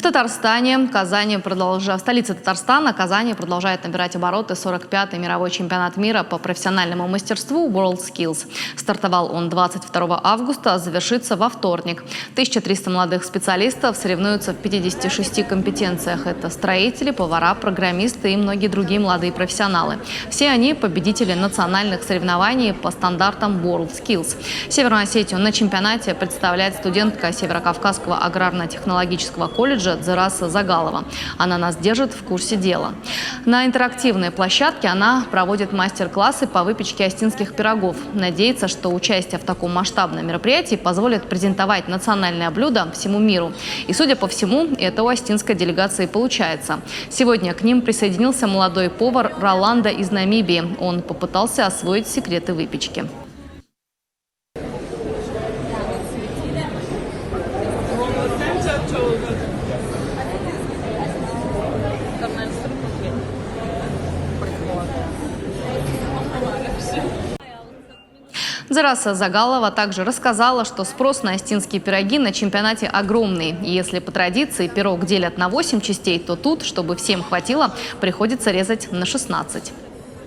Татарстане, в столице Татарстана, Казани, продолжает набирать обороты 45-й мировой чемпионат мира по профессиональному мастерству WorldSkills. Стартовал он 22 августа, а завершится во вторник. 1300 молодых специалистов соревнуются в 56 компетенциях. Это строители, повара, программисты и многие другие молодые профессионалы. Все они победители национальных соревнований по стандартам WorldSkills. Северную Осетию на чемпионате представляет студентка Северокавказского аграрно-технологического колледжа Дзыраса Загалова. Она нас держит в курсе дела. На интерактивной площадке она проводит мастер-классы по выпечке остинских пирогов. Надеется, что участие в таком масштабном мероприятии позволит презентовать национальное блюдо всему миру. И, судя по всему, это у остинской делегации получается. Сегодня к ним присоединился молодой повар Роланда из Намибии. Он попытался освоить секреты выпечки. Дзыраса Загалова также рассказала, что спрос на остинские пироги на чемпионате огромный. И если по традиции пирог делят на 8 частей, то тут, чтобы всем хватило, приходится резать на 16.